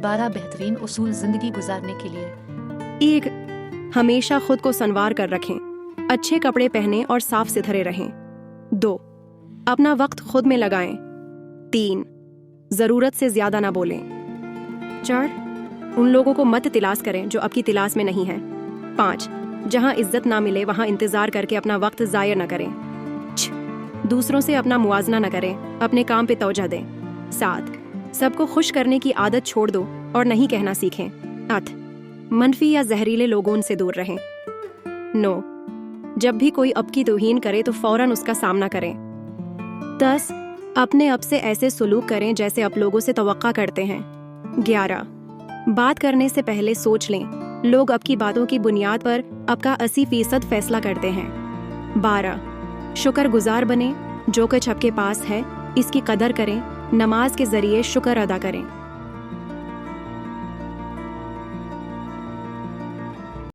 12 बेहतरीन उसूल जिंदगी गुजारने के लिए। 1. हमेशा खुद को संवार कर रखें, अच्छे कपड़े पहनें और साफ सुथरे रहें। 2. अपना वक्त खुद में लगाएं। 3. ज़रूरत से ज़्यादा ना बोलें। 4. उन लोगों को मत तिलाश करें जो आपकी तिलाश में नहीं है। 5. जहां इज्जत ना मिले वहां इंतज़ार करके अपना वक्त ज़ाया न करें। 6. दूसरों से अपना मुआवजा न करें, अपने काम पे तवज्जो दें। 7. सबको खुश करने की आदत छोड़ दो और नहीं कहना सीखें। 8. मनफी या जहरीले लोगों से दूर रहें। 9. जब भी कोई आपकी तौहीन करे तो फौरन उसका सामना करें। 10. अपने आप से ऐसे सलूक करें जैसे आप लोगों से तवक्का करते हैं। 11. बात करने से पहले सोच लें, लोग आपकी बातों की बुनियाद पर आपका 80% फैसला करते हैं। 12. शुक्रगुजार बने, जो कुछ आपके पास है इसकी कदर करें, नमाज के जरिए शुक्र अदा करें।